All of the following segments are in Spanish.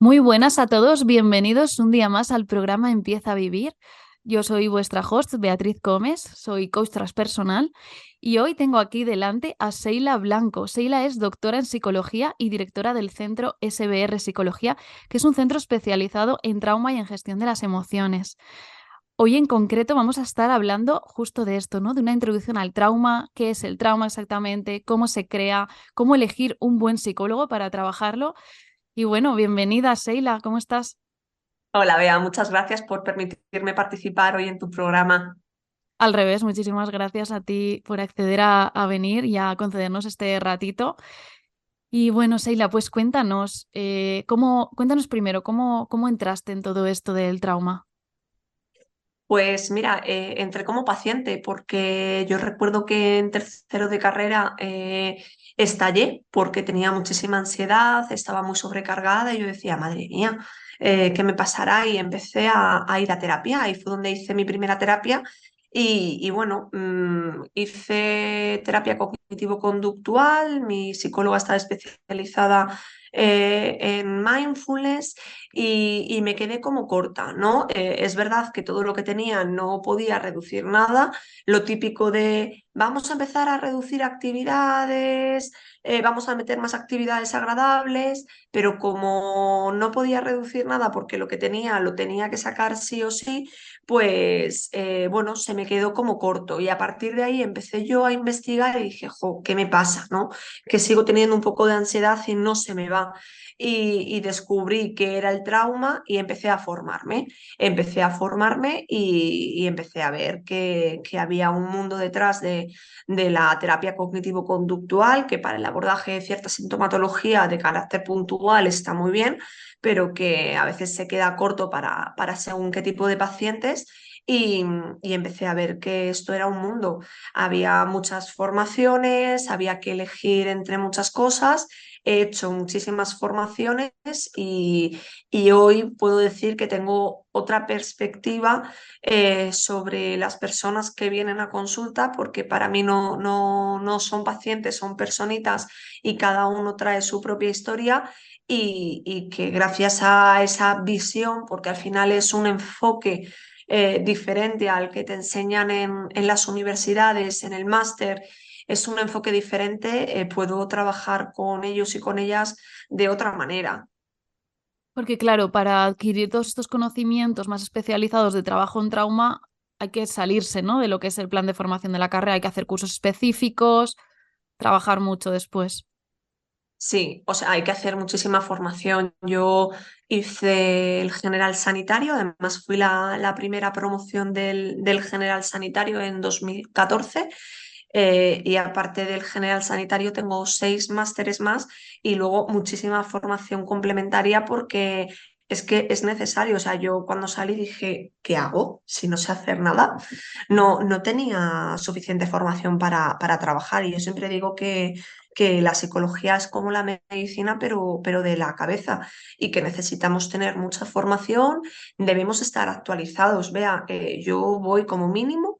Muy buenas a todos, bienvenidos un día más al programa Empieza a Vivir. Yo soy vuestra host, Beatriz Gómez, soy coach transpersonal y hoy tengo aquí delante a Seila Blanco. Seila es doctora en psicología y directora del centro SBR Psicología, que es un centro especializado en trauma y en gestión de las emociones. Hoy en concreto vamos a estar hablando justo de esto, ¿no? De una introducción al trauma, qué es el trauma exactamente, cómo se crea, cómo elegir un buen psicólogo para trabajarlo. Y bueno, bienvenida, Seila, ¿cómo estás? Hola, Bea, muchas gracias por permitirme participar hoy en tu programa. Al revés, muchísimas gracias a ti por acceder a venir y a concedernos este ratito. Y bueno, Seila, pues cuéntanos, cuéntanos primero, ¿cómo entraste en todo esto del trauma? Pues mira, entré como paciente porque yo recuerdo que en tercero de carrera estallé porque tenía muchísima ansiedad, estaba muy sobrecargada y yo decía, madre mía, ¿qué me pasará? Y empecé a ir a terapia. Ahí fue donde hice mi primera terapia y bueno, hice terapia cognitivo-conductual, mi psicóloga estaba especializada en mindfulness y me quedé como corta, ¿no? Es verdad que todo lo que tenía no podía reducir nada, lo típico de vamos a empezar a reducir actividades, vamos a meter más actividades agradables, pero como no podía reducir nada porque lo que tenía lo tenía que sacar sí o sí, pues bueno, se me quedó como corto y a partir de ahí empecé yo a investigar y dije, jo, ¿qué me pasa? ¿No? Que sigo teniendo un poco de ansiedad y no se me va y descubrí que era el trauma y empecé a formarme. Empecé a formarme y empecé a ver que había un mundo detrás de la terapia cognitivo-conductual, que para el abordaje de cierta sintomatología de carácter puntual está muy bien, pero que a veces se queda corto para según qué tipo de pacientes. Y empecé a ver que esto era un mundo. Había muchas formaciones, había que elegir entre muchas cosas. He hecho muchísimas formaciones y hoy puedo decir que tengo otra perspectiva sobre las personas que vienen a consulta, porque para mí no son pacientes, son personitas y cada uno trae su propia historia y que gracias a esa visión, porque al final es un enfoque diferente al que te enseñan en las universidades, en el máster, es un enfoque diferente, puedo trabajar con ellos y con ellas de otra manera. Porque claro, para adquirir todos estos conocimientos más especializados de trabajo en trauma, hay que salirse, ¿no? De lo que es el plan de formación de la carrera, hay que hacer cursos específicos, trabajar mucho después. Sí, o sea, hay que hacer muchísima formación. Yo hice el general sanitario, además fui la primera promoción del general sanitario en 2014. Y aparte del general sanitario tengo 6 másteres más y luego muchísima formación complementaria porque es que es necesario. O sea, yo cuando salí dije, ¿qué hago si no sé hacer nada? No tenía suficiente formación para trabajar y yo siempre digo que la psicología es como la medicina, pero de la cabeza y que necesitamos tener mucha formación, debemos estar actualizados. Vea, yo voy como mínimo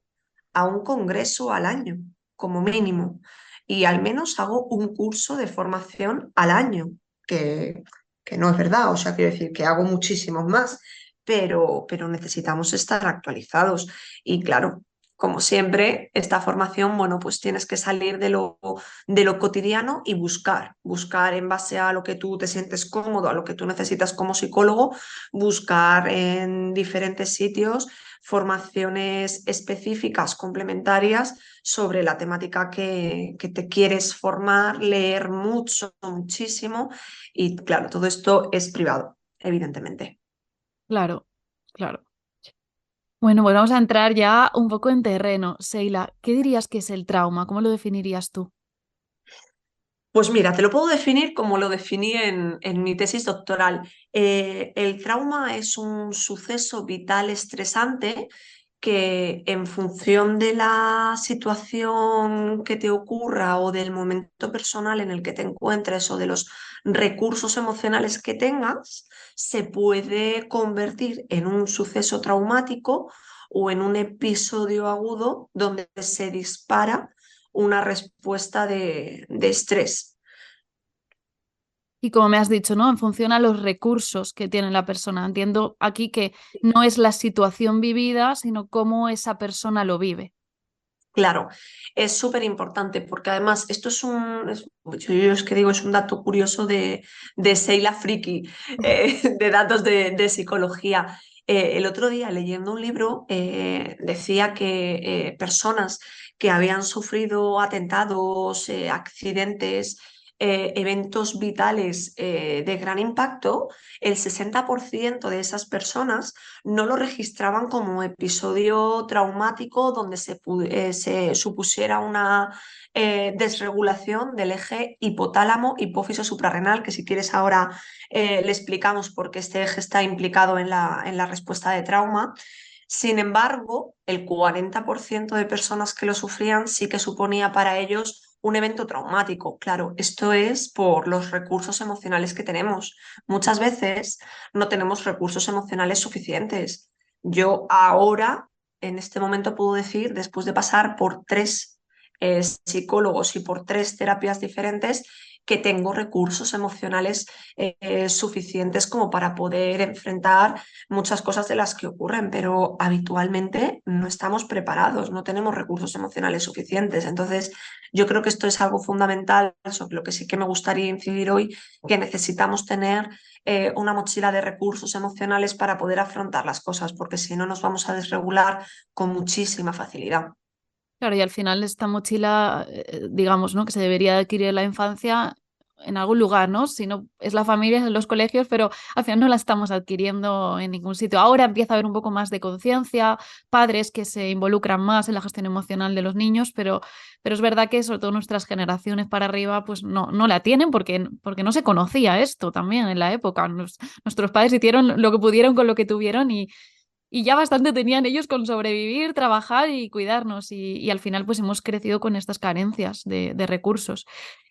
a un congreso al año, como mínimo, y al menos hago un curso de formación al año, que, que no es verdad, o sea, quiero decir que hago muchísimos más, pero necesitamos estar actualizados. Y claro, como siempre, esta formación, bueno, pues tienes que salir de lo cotidiano y buscar en base a lo que tú te sientes cómodo, a lo que tú necesitas como psicólogo, buscar en diferentes sitios formaciones específicas, complementarias sobre la temática que te quieres formar, leer mucho, muchísimo y claro, todo esto es privado, evidentemente. Claro, claro. Bueno, pues vamos a entrar ya un poco en terreno. Seila, ¿qué dirías que es el trauma? ¿Cómo lo definirías tú? Pues mira, te lo puedo definir como lo definí en mi tesis doctoral. El trauma es un suceso vital estresante que en función de la situación que te ocurra o del momento personal en el que te encuentres o de los recursos emocionales que tengas, se puede convertir en un suceso traumático o en un episodio agudo donde se dispara una respuesta de estrés. Y como me has dicho, ¿no? En función a los recursos que tiene la persona. Entiendo aquí que no es la situación vivida, sino cómo esa persona lo vive. Claro, es súper importante porque además esto yo es que digo, es un dato curioso de Sheila Friki, de datos de psicología. El otro día leyendo un libro decía que personas que habían sufrido atentados, accidentes, eventos vitales de gran impacto, el 60% de esas personas no lo registraban como episodio traumático donde se supusiera una desregulación del eje hipotálamo-hipófisis suprarrenal, que si quieres ahora le explicamos por qué este eje está implicado en la respuesta de trauma. Sin embargo, el 40% de personas que lo sufrían sí que suponía para ellos un evento traumático. Claro, esto es por los recursos emocionales que tenemos. Muchas veces no tenemos recursos emocionales suficientes. Yo ahora, en este momento, puedo decir, después de pasar por 3 psicólogos y por 3 terapias diferentes, que tengo recursos emocionales suficientes como para poder enfrentar muchas cosas de las que ocurren, pero habitualmente no estamos preparados, no tenemos recursos emocionales suficientes. Entonces, yo creo que esto es algo fundamental, sobre lo que sí que me gustaría incidir hoy, que necesitamos tener una mochila de recursos emocionales para poder afrontar las cosas, porque si no nos vamos a desregular con muchísima facilidad. Claro, y al final esta mochila, digamos, ¿no? Que se debería adquirir en la infancia en algún lugar, ¿no? Si no es la familia, es en los colegios, pero al final no la estamos adquiriendo en ningún sitio. Ahora empieza a haber un poco más de conciencia, padres que se involucran más en la gestión emocional de los niños, pero es verdad que sobre todo nuestras generaciones para arriba, pues no la tienen porque no se conocía esto también en la época. Nuestros padres hicieron lo que pudieron con lo que tuvieron y ya bastante tenían ellos con sobrevivir, trabajar y cuidarnos. Y al final pues hemos crecido con estas carencias de recursos,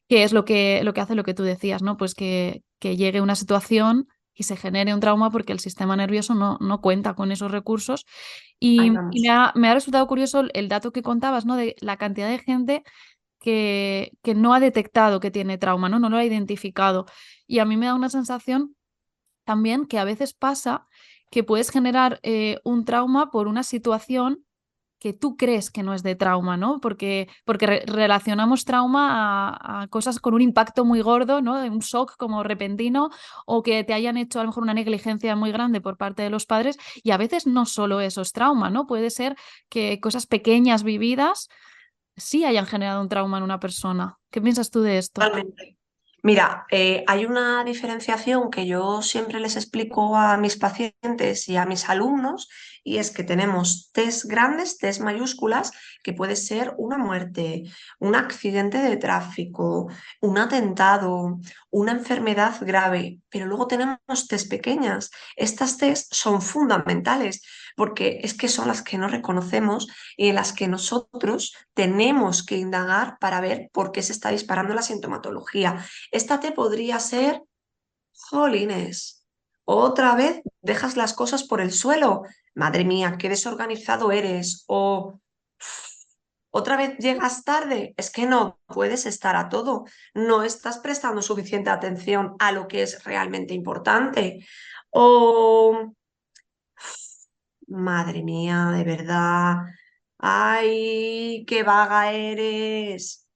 que es lo que hace lo que tú decías, ¿no? Pues que llegue una situación y se genere un trauma porque el sistema nervioso no cuenta con esos recursos. Ahí Y vamos. me ha resultado curioso el dato que contabas, ¿no? De la cantidad de gente que no ha detectado que tiene trauma, ¿no? No lo ha identificado. Y a mí me da una sensación también que a veces pasa que puedes generar un trauma por una situación que tú crees que no es de trauma, ¿no? Porque relacionamos trauma a cosas con un impacto muy gordo, ¿no? Un shock como repentino o que te hayan hecho a lo mejor una negligencia muy grande por parte de los padres y a veces no solo eso es trauma, ¿no? Puede ser que cosas pequeñas vividas sí hayan generado un trauma en una persona. ¿Qué piensas tú de esto? Totalmente. Mira, hay una diferenciación que yo siempre les explico a mis pacientes y a mis alumnos, y es que tenemos test grandes, test mayúsculas, que puede ser una muerte, un accidente de tráfico, un atentado, una enfermedad grave, pero luego tenemos test pequeñas. Estas test son fundamentales porque es que son las que no reconocemos y en las que nosotros tenemos que indagar para ver por qué se está disparando la sintomatología. Esta te podría ser, jolines, otra vez dejas las cosas por el suelo. Madre mía, qué desorganizado eres. O otra vez llegas tarde. Es que no puedes estar a todo. No estás prestando suficiente atención a lo que es realmente importante. O madre mía, de verdad. Ay, qué vaga eres.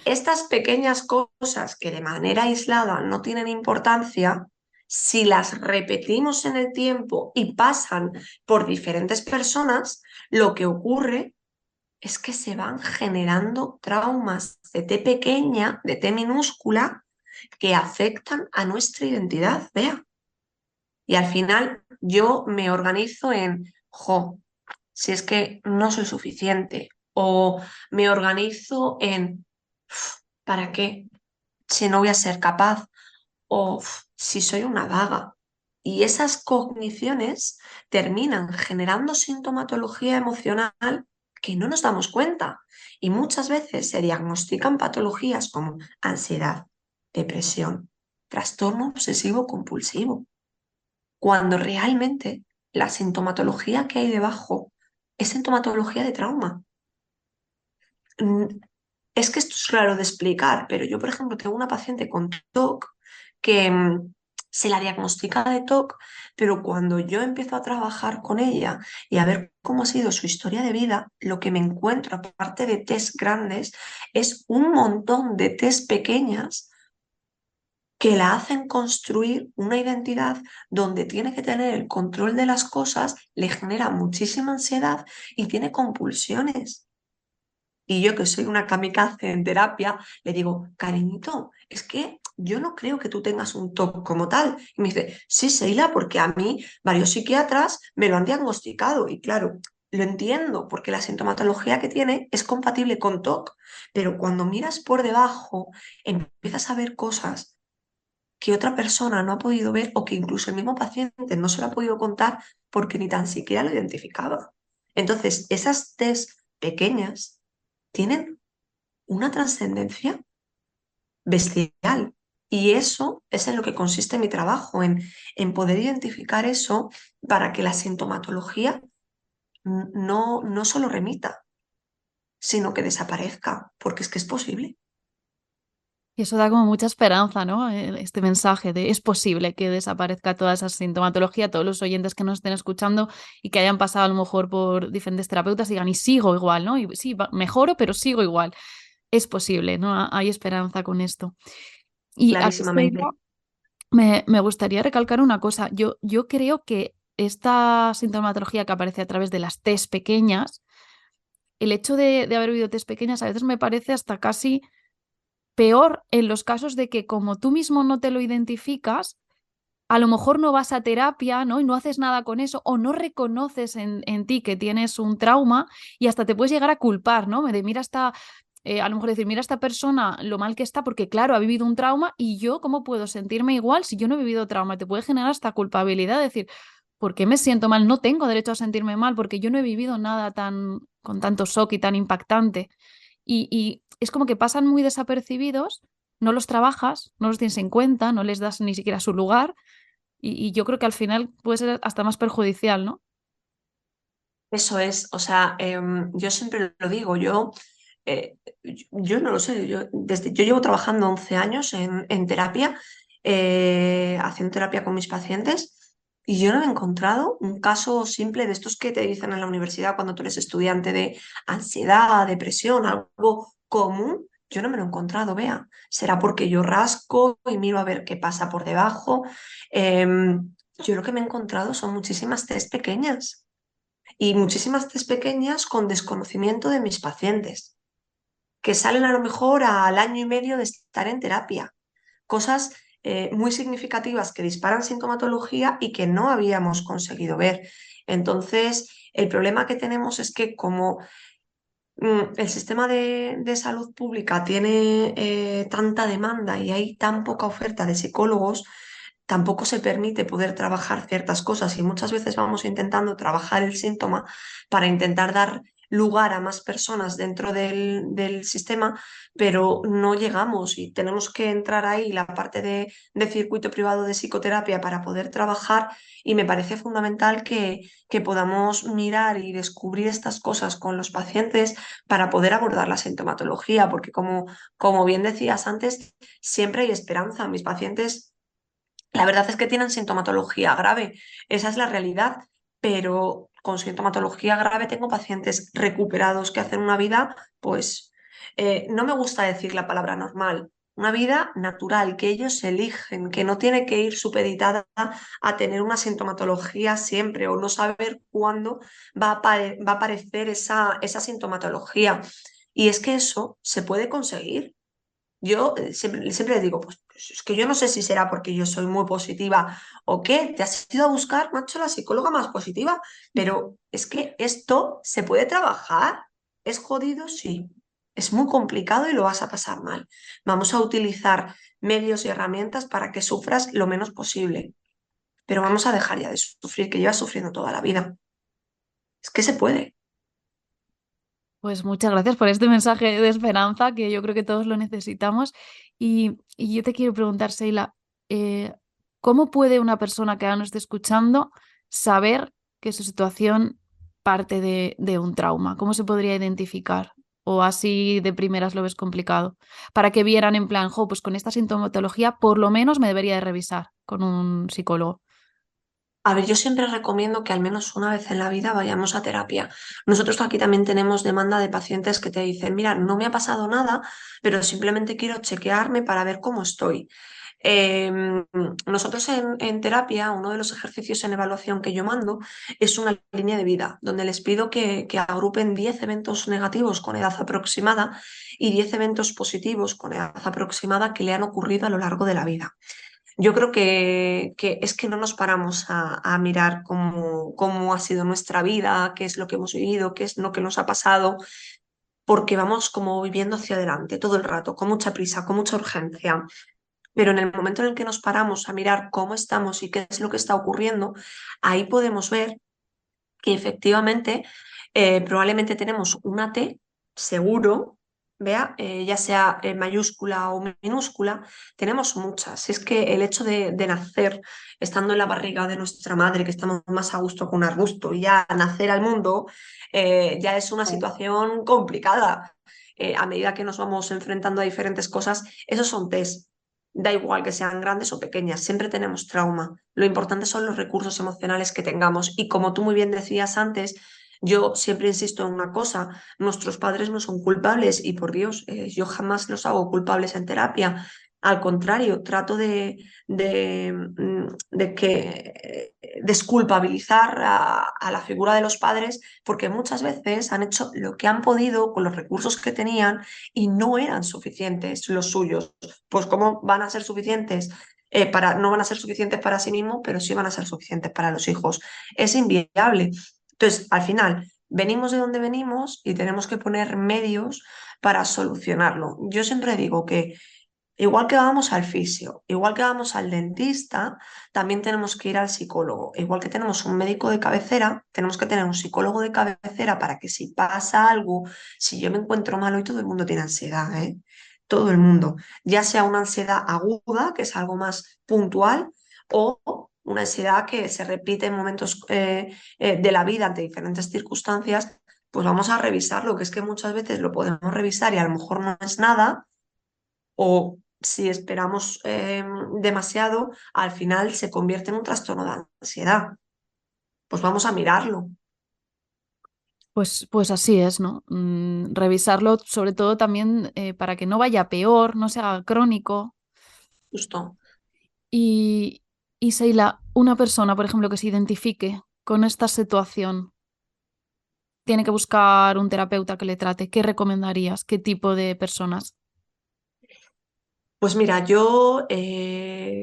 Estas pequeñas cosas que de manera aislada no tienen importancia, si las repetimos en el tiempo y pasan por diferentes personas, lo que ocurre es que se van generando traumas de T pequeña, de T minúscula, que afectan a nuestra identidad, vea. Y al final yo me organizo en, jo, si es que no soy suficiente, o me organizo en, ¿para qué? Si no voy a ser capaz, o si soy una vaga. Y esas cogniciones terminan generando sintomatología emocional que no nos damos cuenta. Y muchas veces se diagnostican patologías como ansiedad, depresión, trastorno obsesivo compulsivo, cuando realmente la sintomatología que hay debajo es sintomatología de trauma. Mm, Es que esto es claro de explicar, pero yo, por ejemplo, tengo una paciente con TOC que se la diagnostica de TOC, pero cuando yo empiezo a trabajar con ella y a ver cómo ha sido su historia de vida, lo que me encuentro, aparte de test grandes, es un montón de test pequeñas que la hacen construir una identidad donde tiene que tener el control de las cosas, le genera muchísima ansiedad y tiene compulsiones. Y yo, que soy una kamikaze en terapia, le digo, cariñito, es que yo no creo que tú tengas un TOC como tal. Y me dice, sí, Sheila, porque a mí varios psiquiatras me lo han diagnosticado. Y claro, lo entiendo, porque la sintomatología que tiene es compatible con TOC. Pero cuando miras por debajo, empiezas a ver cosas que otra persona no ha podido ver o que incluso el mismo paciente no se lo ha podido contar porque ni tan siquiera lo identificaba. Entonces, esas test pequeñas tienen una trascendencia bestial. Y eso es en lo que consiste mi trabajo, en poder identificar eso para que la sintomatología no solo remita, sino que desaparezca, porque es que es posible. Y eso da como mucha esperanza, ¿no? Este mensaje de es posible que desaparezca toda esa sintomatología, todos los oyentes que nos estén escuchando y que hayan pasado a lo mejor por diferentes terapeutas digan, y sigo igual, ¿no? Y sí, mejoro, pero sigo igual. Es posible, ¿no? Hay esperanza con esto. Y a Clarísimamente. me gustaría recalcar una cosa. Yo creo que esta sintomatología que aparece a través de las T's pequeñas, el hecho de haber oído T's pequeñas a veces me parece hasta casi peor en los casos de que como tú mismo no te lo identificas, a lo mejor no vas a terapia, ¿no? Y no haces nada con eso, o no reconoces en ti que tienes un trauma y hasta te puedes llegar a culpar, ¿no? De mira esta, a lo mejor decir, mira esta persona lo mal que está, porque claro, ha vivido un trauma y yo, ¿cómo puedo sentirme igual si yo no he vivido trauma? Te puede generar hasta culpabilidad, decir, ¿por qué me siento mal? No tengo derecho a sentirme mal porque yo no he vivido nada tan con tanto shock y tan impactante. Y es como que pasan muy desapercibidos, no los trabajas, no los tienes en cuenta, no les das ni siquiera su lugar y yo creo que al final puede ser hasta más perjudicial, ¿no? Eso es, o sea, yo siempre lo digo, yo no lo sé, yo llevo trabajando 11 años en terapia, haciendo terapia con mis pacientes, y yo no he encontrado un caso simple de estos que te dicen en la universidad cuando tú eres estudiante de ansiedad, depresión, algo común. Yo no me lo he encontrado, vea. Será porque yo rasco y miro a ver qué pasa por debajo. Yo lo que me he encontrado son muchísimas test pequeñas y muchísimas test pequeñas con desconocimiento de mis pacientes, que salen a lo mejor al año y medio de estar en terapia. Cosas muy significativas que disparan sintomatología y que no habíamos conseguido ver. Entonces, el problema que tenemos es que como el sistema de salud pública tiene tanta demanda y hay tan poca oferta de psicólogos, tampoco se permite poder trabajar ciertas cosas y muchas veces vamos intentando trabajar el síntoma para intentar dar lugar a más personas dentro del sistema, pero no llegamos y tenemos que entrar ahí la parte de circuito privado de psicoterapia para poder trabajar y me parece fundamental que podamos mirar y descubrir estas cosas con los pacientes para poder abordar la sintomatología, porque como bien decías antes, siempre hay esperanza. Mis pacientes, la verdad es que tienen sintomatología grave, esa es la realidad, pero con sintomatología grave tengo pacientes recuperados que hacen una vida, pues, no me gusta decir la palabra normal, una vida natural, que ellos eligen, que no tiene que ir supeditada a tener una sintomatología siempre o no saber cuándo va a aparecer esa sintomatología. Y es que eso se puede conseguir. Yo siempre les digo, pues es que yo no sé si será porque yo soy muy positiva o qué, te has ido a buscar, macho, la psicóloga más positiva, pero es que esto se puede trabajar. ¿Es jodido? Sí. Es muy complicado y lo vas a pasar mal. Vamos a utilizar medios y herramientas para que sufras lo menos posible, pero vamos a dejar ya de sufrir, que llevas sufriendo toda la vida. Es que se puede. Pues muchas gracias por este mensaje de esperanza que yo creo que todos lo necesitamos. Y yo te quiero preguntar, Sheila, eh, ¿cómo puede una persona que ahora nos esté escuchando saber que su situación parte de un trauma? ¿Cómo se podría identificar? ¿O así de primeras lo ves complicado? Para que vieran en plan, jo, pues con esta sintomatología por lo menos me debería de revisar con un psicólogo. A ver, yo siempre recomiendo que al menos una vez en la vida vayamos a terapia. Nosotros aquí también tenemos demanda de pacientes que te dicen, mira, no me ha pasado nada, pero simplemente quiero chequearme para ver cómo estoy. Nosotros en terapia, uno de los ejercicios en evaluación que yo mando es una línea de vida, donde les pido que agrupen 10 eventos negativos con edad aproximada y 10 eventos positivos con edad aproximada que le han ocurrido a lo largo de la vida. Yo creo que es que no nos paramos a mirar cómo ha sido nuestra vida, qué es lo que hemos vivido, qué es lo que nos ha pasado, porque vamos como viviendo hacia adelante todo el rato, con mucha prisa, con mucha urgencia. Pero en el momento en el que nos paramos a mirar cómo estamos y qué es lo que está ocurriendo, ahí podemos ver que efectivamente probablemente tenemos una T seguro, vea, ya sea en mayúscula o minúscula, tenemos muchas. Es que el hecho de nacer estando en la barriga de nuestra madre, que estamos más a gusto que un arbusto, y ya nacer al mundo ya es una situación complicada. A medida que nos vamos enfrentando a diferentes cosas, esos son test. Da igual que sean grandes o pequeñas, siempre tenemos trauma. Lo importante son los recursos emocionales que tengamos. Y como tú muy bien decías antes, yo siempre insisto en una cosa, nuestros padres no son culpables y por Dios, yo jamás los hago culpables en terapia. Al contrario, trato de que desculpabilizar a la figura de los padres porque muchas veces han hecho lo que han podido con los recursos que tenían y no eran suficientes los suyos. Pues ¿cómo van a ser suficientes? No van a ser suficientes para sí mismos, pero sí van a ser suficientes para los hijos. Es inviable. Entonces, al final, venimos de donde venimos y tenemos que poner medios para solucionarlo. Yo siempre digo que igual que vamos al fisio, igual que vamos al dentista, también tenemos que ir al psicólogo. Igual que tenemos un médico de cabecera, tenemos que tener un psicólogo de cabecera para que si pasa algo, si yo me encuentro mal, hoy todo el mundo tiene ansiedad, ¿eh? Todo el mundo. Ya sea una ansiedad aguda, que es algo más puntual, o una ansiedad que se repite en momentos de la vida ante diferentes circunstancias, pues vamos a revisarlo, que es que muchas veces lo podemos revisar y a lo mejor no es nada o si esperamos demasiado, al final se convierte en un trastorno de ansiedad. Pues vamos a mirarlo, Pues así es, ¿no? Revisarlo sobre todo también para que no vaya peor, no sea crónico. justo. Y, y Seila, una persona, por ejemplo, que se identifique con esta situación, tiene que buscar un terapeuta que le trate. ¿Qué recomendarías? ¿Qué tipo de personas? Pues mira, yo,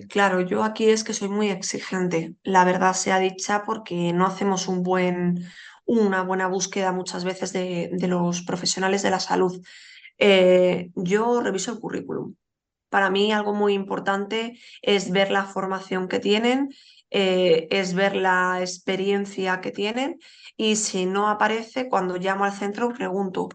claro, yo aquí es que soy muy exigente, la verdad sea dicha, porque no hacemos una buena búsqueda muchas veces de los profesionales de la salud. Yo reviso el currículum. Para mí algo muy importante es ver la formación que tienen, es ver la experiencia que tienen y si no aparece, cuando llamo al centro pregunto.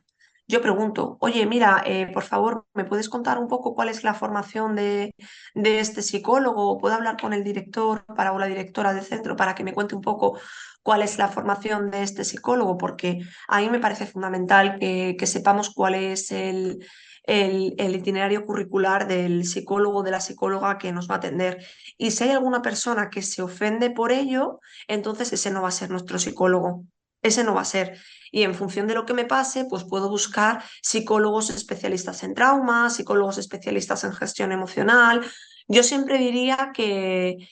Yo pregunto, oye, mira, por favor, ¿me puedes contar un poco cuál es la formación de este psicólogo? ¿Puedo hablar con el director o la directora del centro para que me cuente un poco cuál es la formación de este psicólogo? Porque a mí me parece fundamental que sepamos cuál es el itinerario curricular del psicólogo o de la psicóloga que nos va a atender. Y si hay alguna persona que se ofende por ello, entonces ese no va a ser nuestro psicólogo. Ese no va a ser. Y en función de lo que me pase, pues puedo buscar psicólogos especialistas en trauma, psicólogos especialistas en gestión emocional. Yo siempre diría que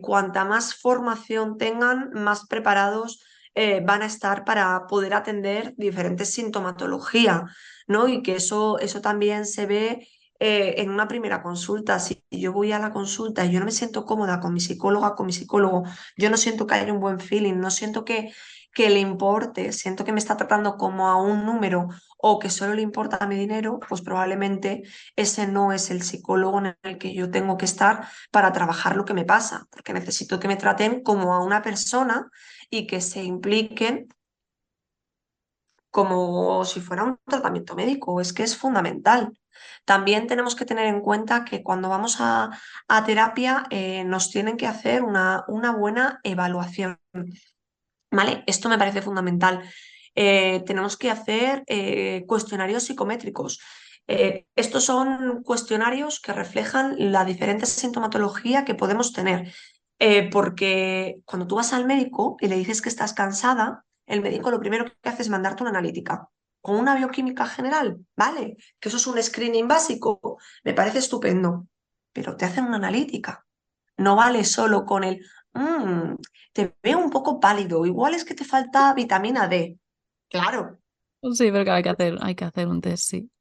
cuanta más formación tengan, más preparados van a estar para poder atender diferentes sintomatologías, ¿no? Y que eso también se ve en una primera consulta. Si yo voy a la consulta y yo no me siento cómoda con mi psicóloga, con mi psicólogo, yo no siento que haya un buen feeling, no siento que le importe, siento que me está tratando como a un número o que solo le importa mi dinero, pues probablemente ese no es el psicólogo en el que yo tengo que estar para trabajar lo que me pasa, porque necesito que me traten como a una persona y que se impliquen como si fuera un tratamiento médico. Es que es fundamental. También tenemos que tener en cuenta que cuando vamos a terapia nos tienen que hacer una buena evaluación. ¿Vale? Esto me parece fundamental. tenemos que hacer cuestionarios psicométricos. Estos son cuestionarios que reflejan la diferente sintomatología que podemos tener. Porque cuando tú vas al médico y le dices que estás cansada, el médico lo primero que hace es mandarte una analítica con una bioquímica general, ¿vale? Que eso es un screening básico, me parece estupendo, pero te hacen una analítica. No vale solo con el, "Mm, te veo un poco pálido, igual es que te falta vitamina D". Claro, Sí, pero que hay que hacer un test, sí.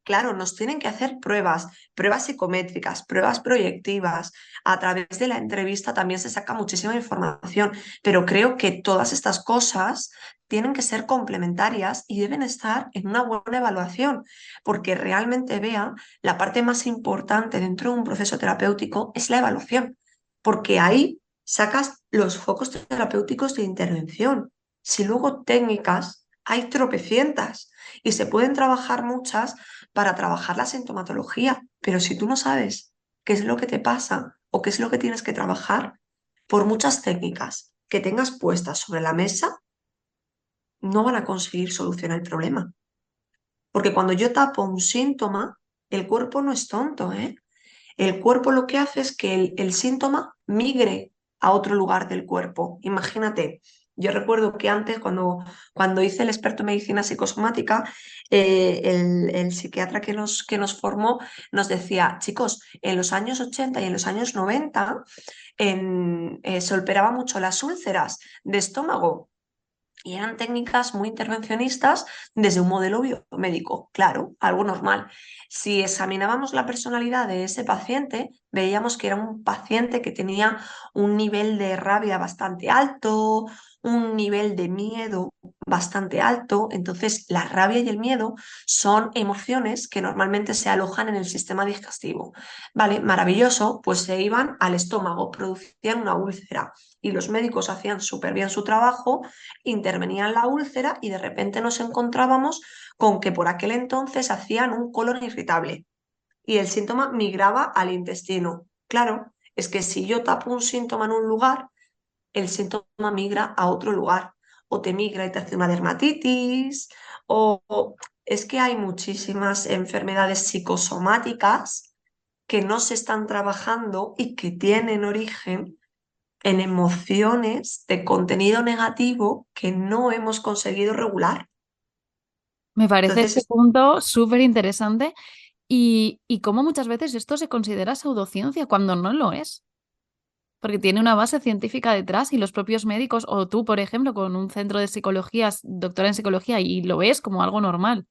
claro, nos tienen que hacer pruebas, pruebas psicométricas, pruebas proyectivas. A través de la entrevista también se saca muchísima información, pero creo que todas estas cosas tienen que ser complementarias y deben estar en una buena evaluación, porque realmente vea, la parte más importante dentro de un proceso terapéutico es la evaluación, porque ahí sacas los focos terapéuticos de intervención. Si luego técnicas, hay tropecientas y se pueden trabajar muchas para trabajar la sintomatología, pero si tú no sabes qué es lo que te pasa o qué es lo que tienes que trabajar, por muchas técnicas que tengas puestas sobre la mesa, no van a conseguir solucionar el problema. Porque cuando yo tapo un síntoma, el cuerpo no es tonto, ¿eh? El cuerpo lo que hace es que el síntoma migre a otro lugar del cuerpo. Imagínate, yo recuerdo que antes, cuando hice el experto en medicina psicosomática, el psiquiatra que nos formó nos decía, chicos, en los años 80 y en los años 90 se operaba mucho las úlceras de estómago. Y eran técnicas muy intervencionistas desde un modelo biomédico, claro, algo normal. Si examinábamos la personalidad de ese paciente, veíamos que era un paciente que tenía un nivel de rabia bastante alto, un nivel de miedo bastante alto. Entonces, la rabia y el miedo son emociones que normalmente se alojan en el sistema digestivo. Vale, maravilloso, pues se iban al estómago, producían una úlcera y los médicos hacían súper bien su trabajo, intervenía en la úlcera y de repente nos encontrábamos con que por aquel entonces hacían un colon irritable y el síntoma migraba al intestino. Claro, es que si yo tapo un síntoma en un lugar, el síntoma migra a otro lugar o te migra y te hace una dermatitis o es que hay muchísimas enfermedades psicosomáticas que no se están trabajando y que tienen origen en emociones de contenido negativo que no hemos conseguido regular. Me parece Entonces, este punto súper interesante y cómo muchas veces esto se considera pseudociencia cuando no lo es, porque tiene una base científica detrás y los propios médicos, o tú, por ejemplo, con un centro de psicología, doctora en psicología, y lo ves como algo normal.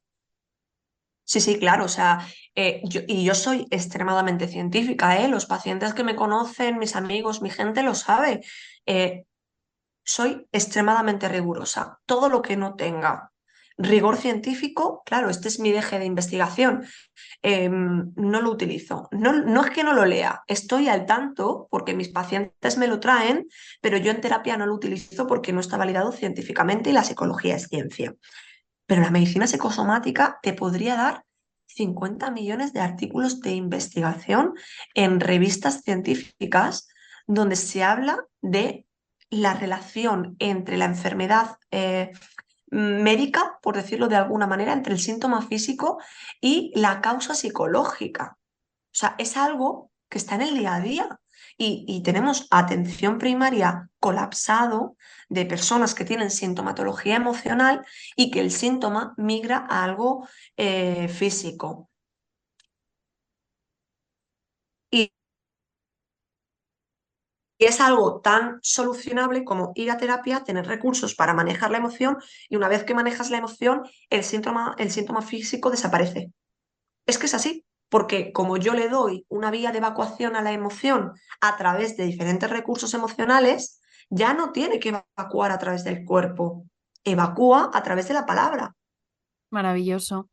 sí, sí, claro, o sea, yo soy extremadamente científica, ¿eh? Los pacientes que me conocen, mis amigos, mi gente lo sabe. Eh, Soy extremadamente rigurosa. Todo lo que no tenga rigor científico, claro, este es mi eje de investigación, no lo utilizo. No, no es que no lo lea, estoy al tanto porque mis pacientes me lo traen, pero yo en terapia no lo utilizo porque no está validado científicamente y la psicología es ciencia. Pero la medicina psicosomática te podría dar 50 millones de artículos de investigación en revistas científicas donde se habla de la relación entre la enfermedad médica, por decirlo de alguna manera, entre el síntoma físico y la causa psicológica. O sea, es algo que está en el día a día. Y tenemos atención primaria colapsado de personas que tienen sintomatología emocional y que el síntoma migra a algo físico. Y, y es algo tan solucionable como ir a terapia, tener recursos para manejar la emoción y una vez que manejas la emoción, el síntoma físico desaparece. Es que es así, porque como yo le doy una vía de evacuación a la emoción a través de diferentes recursos emocionales, ya no tiene que evacuar a través del cuerpo, evacúa a través de la palabra. Maravilloso.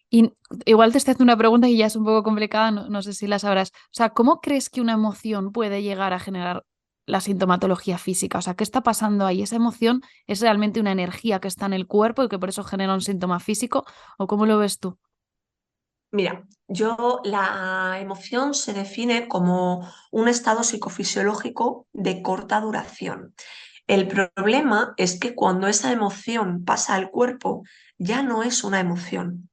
Y igual te estoy haciendo una pregunta y ya es un poco complicada, no, no sé si la sabrás. O sea, ¿cómo crees que una emoción puede llegar a generar la sintomatología física? O sea, ¿qué está pasando ahí? ¿Esa emoción es realmente una energía que está en el cuerpo y que por eso genera un síntoma físico? ¿O cómo lo ves tú? Mira, la emoción se define como un estado psicofisiológico de corta duración. El problema es que cuando esa emoción pasa al cuerpo, ya no es una emoción,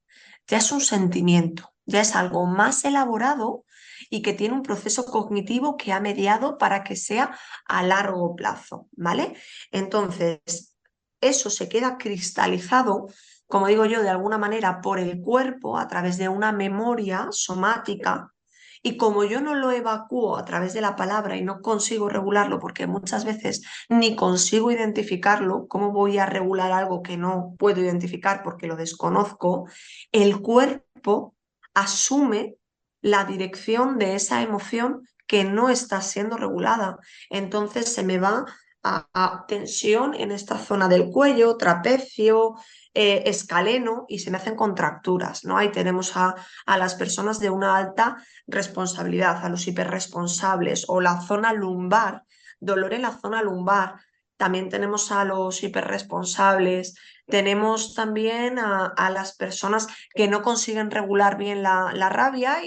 ya es un sentimiento, ya es algo más elaborado y que tiene un proceso cognitivo que ha mediado para que sea a largo plazo, ¿vale? Entonces, eso se queda cristalizado, como digo yo, de alguna manera por el cuerpo a través de una memoria somática. Y como yo no lo evacúo a través de la palabra y no consigo regularlo, porque muchas veces ni consigo identificarlo, ¿cómo voy a regular algo que no puedo identificar porque lo desconozco? El cuerpo asume la dirección de esa emoción que no está siendo regulada. Entonces se me va a tensión en esta zona del cuello, trapecio, escaleno y se me hacen contracturas, ¿no? Ahí tenemos a las personas de una alta responsabilidad, a los hiperresponsables o la zona lumbar, dolor en la zona lumbar. También tenemos a los hiperresponsables, tenemos también a las personas que no consiguen regular bien la rabia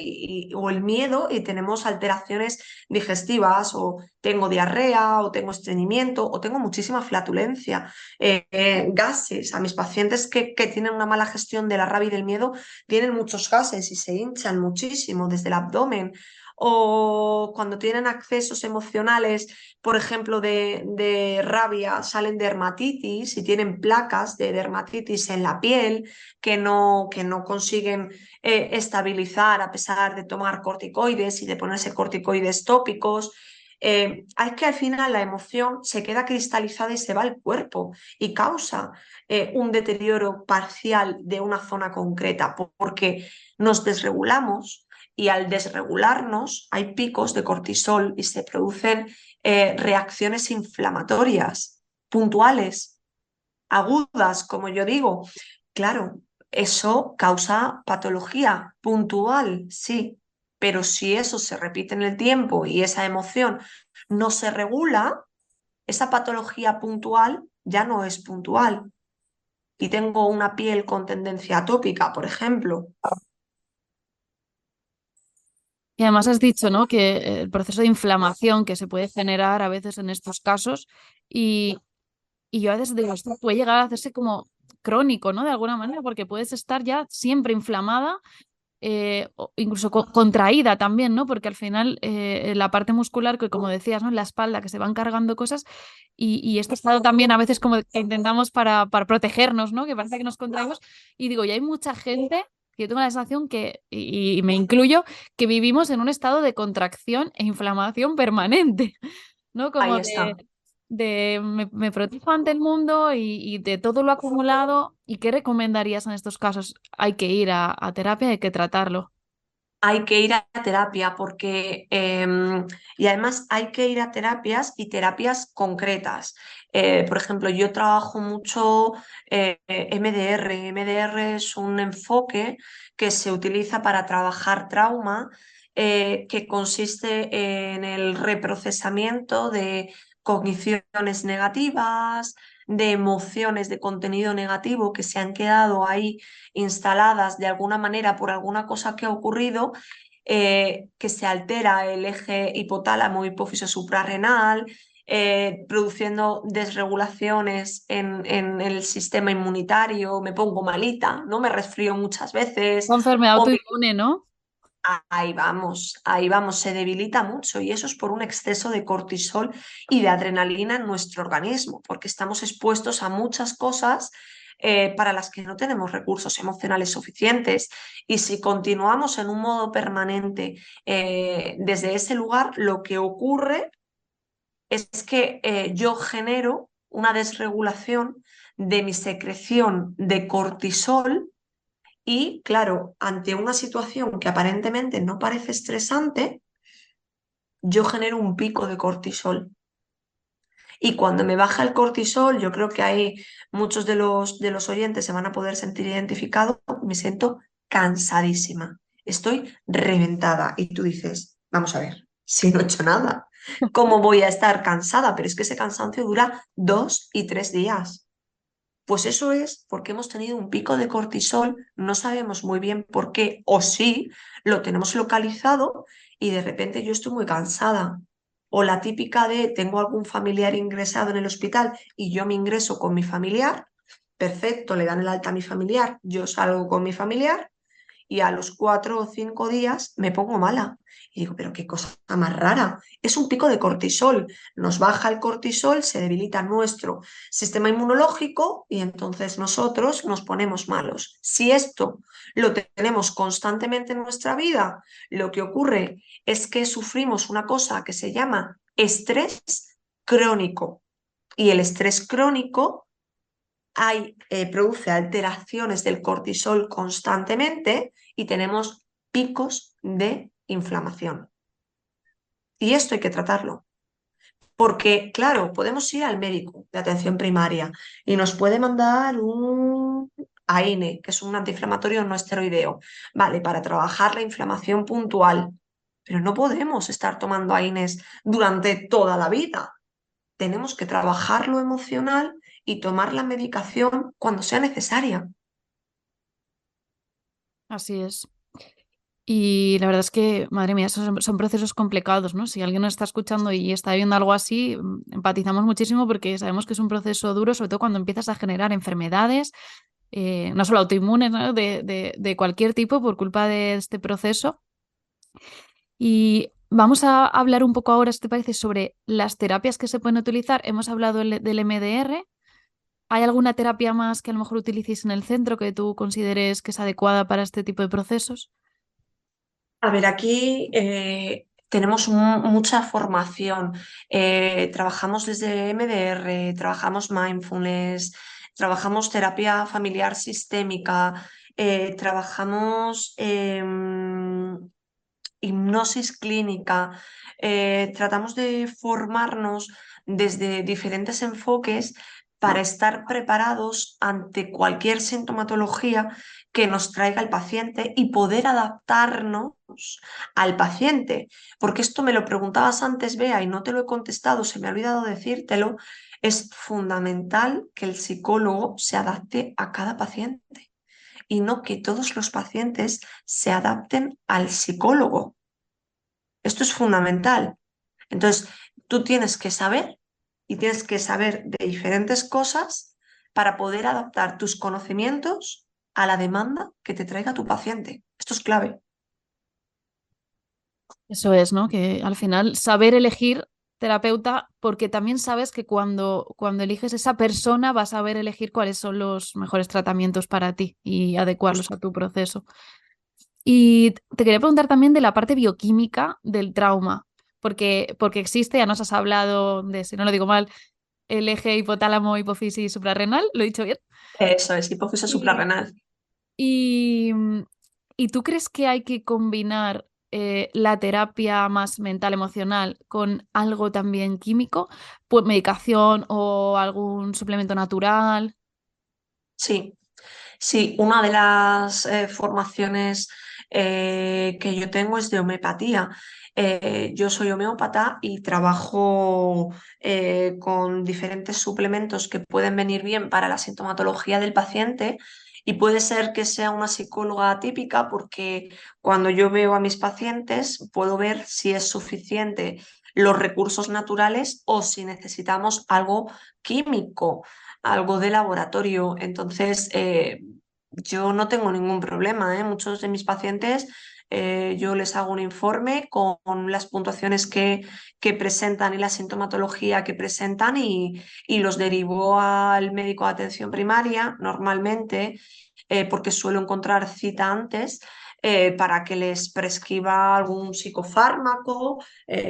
o el miedo y tenemos alteraciones digestivas o tengo diarrea o tengo estreñimiento o tengo muchísima flatulencia, gases. A mis pacientes que tienen una mala gestión de la rabia y del miedo tienen muchos gases y se hinchan muchísimo desde el abdomen. O cuando tienen accesos emocionales, por ejemplo, de rabia, salen dermatitis y tienen placas de dermatitis en la piel que no consiguen estabilizar a pesar de tomar corticoides y de ponerse corticoides tópicos. Es que al final la emoción se queda cristalizada y se va al cuerpo y causa un deterioro parcial de una zona concreta porque nos desregulamos y al desregularnos hay picos de cortisol y se producen reacciones inflamatorias puntuales, agudas, como yo digo. Claro, eso causa patología puntual, sí, pero si eso se repite en el tiempo y esa emoción no se regula, esa patología puntual ya no es puntual. Y tengo una piel con tendencia atópica, por ejemplo. Y además has dicho, ¿no? Que el proceso de inflamación que se puede generar a veces en estos casos y, y yo a veces digo, esto puede llegar a hacerse como crónico, ¿no? De alguna manera, porque puedes estar ya siempre inflamada, o incluso contraída también, ¿no? Porque al final la parte muscular, que como decías, ¿no? En la espalda, que se van cargando cosas y este estado también a veces como que intentamos para protegernos, ¿no? Que parece que nos contraemos y digo, y hay mucha gente que yo tengo la sensación que, y me incluyo, que vivimos en un estado de contracción e inflamación permanente, ¿no? Ahí Como está. me protejo ante el mundo y de todo lo acumulado. ¿Y qué recomendarías en estos casos? Hay que ir a terapia, hay que tratarlo. Hay que ir a terapia porque, y además hay que ir a terapias y terapias concretas. Por ejemplo, yo trabajo mucho MDR. MDR es un enfoque que se utiliza para trabajar trauma, que consiste en el reprocesamiento de cogniciones negativas, de emociones de contenido negativo que se han quedado ahí instaladas de alguna manera por alguna cosa que ha ocurrido, que se altera el eje hipotálamo hipófiso suprarrenal, produciendo desregulaciones en el sistema inmunitario, me pongo malita, ¿no? Me resfrío muchas veces. Una enfermedad o me- autoinmune, ¿no? ahí vamos, se debilita mucho y eso es por un exceso de cortisol y de adrenalina en nuestro organismo, porque estamos expuestos a muchas cosas para las que no tenemos recursos emocionales suficientes. Y si continuamos en un modo permanente desde ese lugar, lo que ocurre es que yo genero una desregulación de mi secreción de cortisol y, claro, ante una situación que aparentemente no parece estresante, yo genero un pico de cortisol. Y cuando me baja el cortisol, yo creo que ahí muchos de los oyentes se van a poder sentir identificados, me siento cansadísima, estoy reventada. Y tú dices, vamos a ver, si no he hecho nada, ¿cómo voy a estar cansada? Pero es que ese cansancio dura 2 y 3 días. Pues eso es porque hemos tenido un pico de cortisol, no sabemos muy bien por qué, o sí, lo tenemos localizado y de repente yo estoy muy cansada. O la típica de tengo algún familiar ingresado en el hospital y yo me ingreso con mi familiar, perfecto, le dan el alta a mi familiar, yo salgo con mi familiar y a los 4 o 5 días me pongo mala. Y digo, pero qué cosa más rara. Es un pico de cortisol. Nos baja el cortisol, se debilita nuestro sistema inmunológico y entonces nosotros nos ponemos malos. Si esto lo tenemos constantemente en nuestra vida, lo que ocurre es que sufrimos una cosa que se llama estrés crónico. Y el estrés crónico produce alteraciones del cortisol constantemente y tenemos picos de inflamación. Y esto hay que tratarlo. Porque, claro, podemos ir al médico de atención primaria y nos puede mandar un AINE, que es un antiinflamatorio no esteroideo, ¿vale? Para trabajar la inflamación puntual. Pero no podemos estar tomando AINES durante toda la vida. Tenemos que trabajar lo emocional y tomar la medicación cuando sea necesaria. Así es. Y la verdad es que, madre mía, esos son procesos complicados, ¿no? Si alguien nos está escuchando y está viendo algo así, empatizamos muchísimo porque sabemos que es un proceso duro, sobre todo cuando empiezas a generar enfermedades, no solo autoinmunes, ¿no? De cualquier tipo por culpa de este proceso. Y vamos a hablar un poco ahora, si te parece, sobre las terapias que se pueden utilizar. Hemos hablado del MDR. ¿Hay alguna terapia más que a lo mejor utilicéis en el centro que tú consideres que es adecuada para este tipo de procesos? A ver, aquí tenemos mucha formación. Trabajamos desde MDR, trabajamos mindfulness, trabajamos terapia familiar sistémica, trabajamos hipnosis clínica. Tratamos de formarnos desde diferentes enfoques para estar preparados ante cualquier sintomatología que nos traiga el paciente y poder adaptarnos al paciente. Porque esto me lo preguntabas antes, Bea, y no te lo he contestado, se me ha olvidado decírtelo. Es fundamental que el psicólogo se adapte a cada paciente y no que todos los pacientes se adapten al psicólogo. Esto es fundamental. Entonces, tú tienes que saber y tienes que saber de diferentes cosas para poder adaptar tus conocimientos a la demanda que te traiga tu paciente. Esto es clave. Eso es, ¿no? Que al final saber elegir terapeuta, porque también sabes que cuando eliges esa persona vas a saber elegir cuáles son los mejores tratamientos para ti y adecuarlos a tu proceso. Y te quería preguntar también de la parte bioquímica del trauma, porque existe, ya nos has hablado de, si no lo digo mal, el eje hipotálamo, hipófisis suprarrenal, ¿lo he dicho bien? Eso es, hipófisis Y, suprarrenal. y, ¿Y tú crees que hay que combinar la terapia más mental, emocional, con algo también químico? Pues medicación o algún suplemento natural. Sí, sí, una de las formaciones que yo tengo es de homeopatía. Yo soy homeópata y trabajo con diferentes suplementos que pueden venir bien para la sintomatología del paciente y puede ser que sea una psicóloga atípica porque cuando yo veo a mis pacientes puedo ver si es suficiente los recursos naturales o si necesitamos algo químico, algo de laboratorio. Entonces, yo no tengo ningún problema, ¿eh? Muchos de mis pacientes, yo les hago un informe con las puntuaciones que presentan y la sintomatología que presentan y los derivo al médico de atención primaria normalmente, porque suelo encontrar cita antes. Para que les prescriba algún psicofármaco,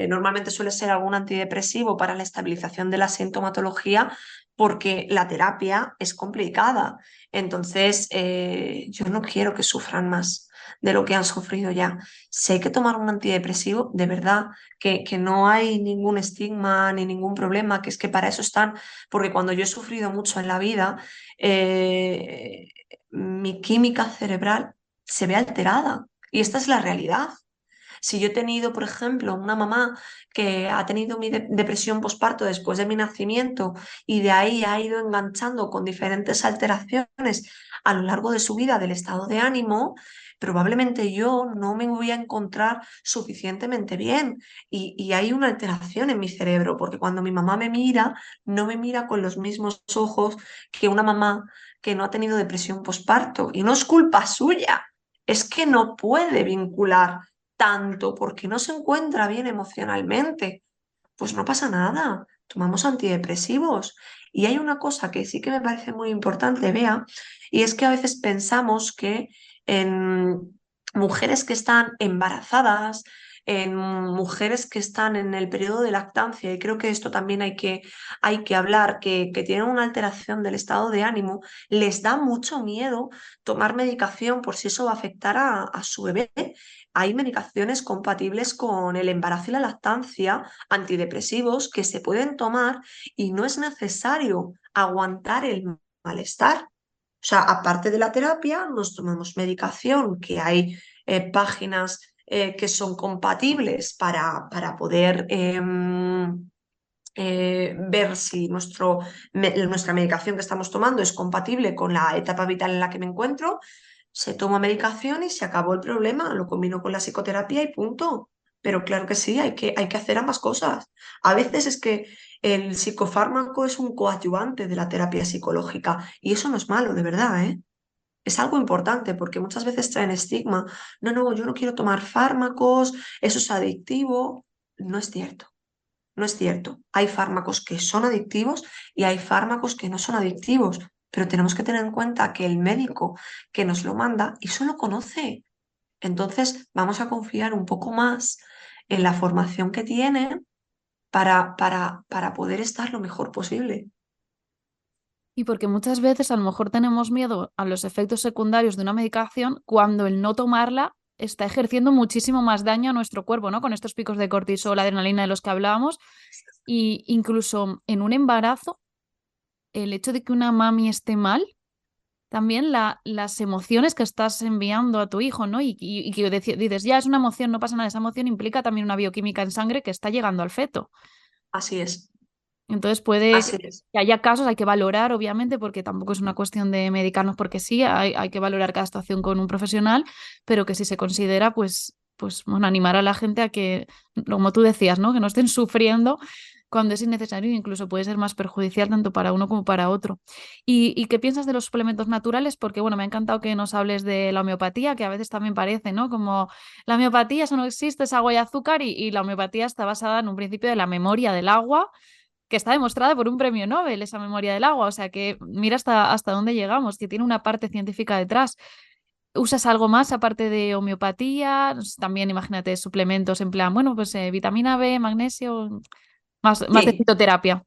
normalmente suele ser algún antidepresivo para la estabilización de la sintomatología, porque la terapia es complicada. Entonces, yo no quiero que sufran más de lo que han sufrido ya. Si hay que tomar un antidepresivo, de verdad, que no hay ningún estigma ni ningún problema, que es que para eso están, porque cuando yo he sufrido mucho en la vida, eh, mi química cerebral se ve alterada. Y esta es la realidad. Si yo he tenido, por ejemplo, una mamá que ha tenido mi depresión postparto después de mi nacimiento y de ahí ha ido enganchando con diferentes alteraciones a lo largo de su vida del estado de ánimo, probablemente yo no me voy a encontrar suficientemente bien y hay una alteración en mi cerebro, porque cuando mi mamá me mira, no me mira con los mismos ojos que una mamá que no ha tenido depresión postparto. Y no es culpa suya, es que no puede vincular tanto porque no se encuentra bien emocionalmente. Pues no pasa nada, tomamos antidepresivos. Y hay una cosa que sí que me parece muy importante, Bea, y es que a veces pensamos que en mujeres que están embarazadas, en mujeres que están en el periodo de lactancia, y creo que esto también hay que hablar, que tienen una alteración del estado de ánimo, les da mucho miedo tomar medicación por si eso va a afectar a su bebé. Hay medicaciones compatibles con el embarazo y la lactancia, antidepresivos que se pueden tomar y no es necesario aguantar el malestar. O sea, aparte de la terapia, nos tomamos medicación, que hay páginas que son compatibles para poder ver si nuestra medicación que estamos tomando es compatible con la etapa vital en la que me encuentro. Se toma medicación y se acabó el problema, lo combino con la psicoterapia y punto. Pero claro que sí, hay que hacer ambas cosas. A veces es que el psicofármaco es un coadyuvante de la terapia psicológica y eso no es malo, de verdad, ¿eh? Es algo importante porque muchas veces traen estigma. No, no, yo no quiero tomar fármacos, eso es adictivo. No es cierto. No es cierto. Hay fármacos que son adictivos y hay fármacos que no son adictivos, pero tenemos que tener en cuenta que el médico que nos lo manda eso lo conoce. Entonces vamos a confiar un poco más en la formación que tiene para poder estar lo mejor posible. Y porque muchas veces a lo mejor tenemos miedo a los efectos secundarios de una medicación cuando el no tomarla está ejerciendo muchísimo más daño a nuestro cuerpo, ¿no? Con estos picos de cortisol, adrenalina de los que hablábamos. Y incluso en un embarazo, el hecho de que una mami esté mal, también las emociones que estás enviando a tu hijo, ¿no? Y que dices, ya es una emoción, no pasa nada, esa emoción implica también una bioquímica en sangre que está llegando al feto. Así es, Entonces puede así es. que haya casos, hay que valorar, obviamente, porque tampoco es una cuestión de medicarnos porque sí, hay que valorar cada situación con un profesional, pero que si se considera, pues bueno, animar a la gente a que, como tú decías, ¿no? Que no estén sufriendo cuando es innecesario e incluso puede ser más perjudicial tanto para uno como para otro. ¿Y qué piensas de los suplementos naturales? Porque, bueno, me ha encantado que nos hables de la homeopatía, que a veces también parece, ¿no? Como la homeopatía, eso no existe, es agua y azúcar, y la homeopatía está basada en un principio de la memoria del agua que está demostrada por un premio Nobel, esa memoria del agua. O sea que mira hasta dónde llegamos, que tiene una parte científica detrás. ¿Usas algo más aparte de homeopatía? No sé, también imagínate suplementos en plan, bueno, pues vitamina B, magnesio, más de Sí, fitoterapia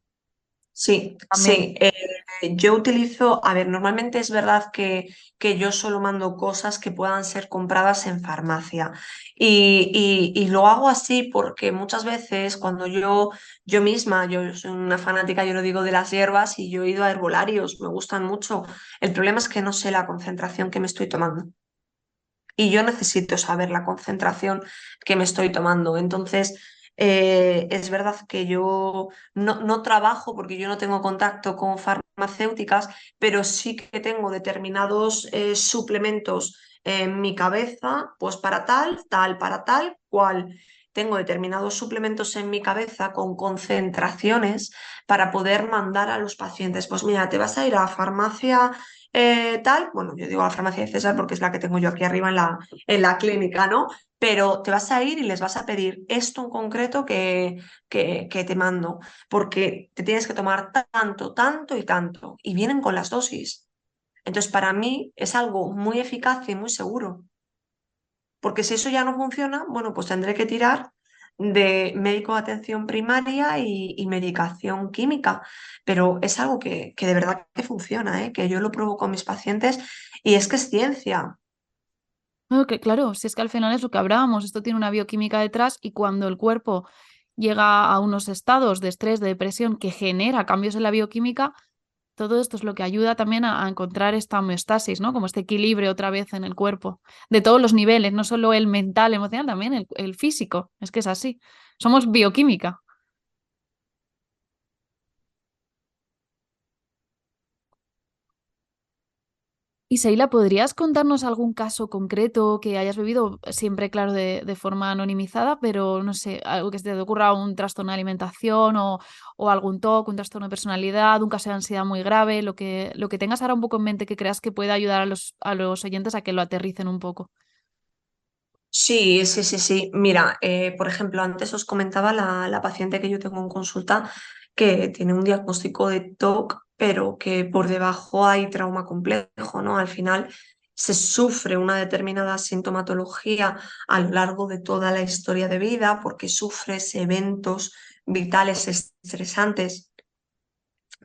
sí, también. sí. Yo utilizo, a ver, normalmente es verdad que yo solo mando cosas que puedan ser compradas en farmacia y lo hago así porque muchas veces cuando yo misma, yo soy una fanática, yo lo digo, de las hierbas y yo he ido a herbolarios, me gustan mucho. El problema es que no sé la concentración que me estoy tomando y yo necesito saber la concentración que me estoy tomando. Entonces, es verdad que yo no trabajo porque yo no tengo contacto con farmacéuticas, pero sí que tengo determinados suplementos en mi cabeza, pues para tal, para tal, cual. Tengo determinados suplementos en mi cabeza con concentraciones para poder mandar a los pacientes. Pues mira, te vas a ir a farmacia tal, bueno, yo digo la farmacia de César porque es la que tengo yo aquí arriba en la clínica, ¿no? Pero te vas a ir y les vas a pedir esto en concreto que te mando, porque te tienes que tomar tanto, tanto y tanto, y vienen con las dosis. Entonces, para mí es algo muy eficaz y muy seguro, porque si eso ya no funciona, bueno, pues tendré que tirar de médico de atención primaria y medicación química, pero es algo que de verdad que funciona, ¿eh? Que yo lo pruebo con mis pacientes y es que es ciencia. No, que claro, si es que al final es lo que hablábamos, esto tiene una bioquímica detrás y cuando el cuerpo llega a unos estados de estrés, de depresión que genera cambios en la bioquímica, todo esto es lo que ayuda también a encontrar esta homeostasis, ¿no? Como este equilibrio otra vez en el cuerpo, de todos los niveles, no solo el mental, emocional, también el físico. Es que es así. Somos bioquímica. Y Seila, ¿podrías contarnos algún caso concreto que hayas vivido, siempre, claro, de forma anonimizada, pero no sé, algo que se te ocurra, un trastorno de alimentación o algún TOC, un trastorno de personalidad, un caso de ansiedad muy grave, lo que tengas ahora un poco en mente que creas que pueda ayudar a los oyentes a que lo aterricen un poco? Sí, sí, sí, sí. Mira, por ejemplo, antes os comentaba la paciente que yo tengo en consulta que tiene un diagnóstico de TOC, pero que por debajo hay trauma complejo, ¿no? Al final se sufre una determinada sintomatología a lo largo de toda la historia de vida porque sufres eventos vitales estresantes,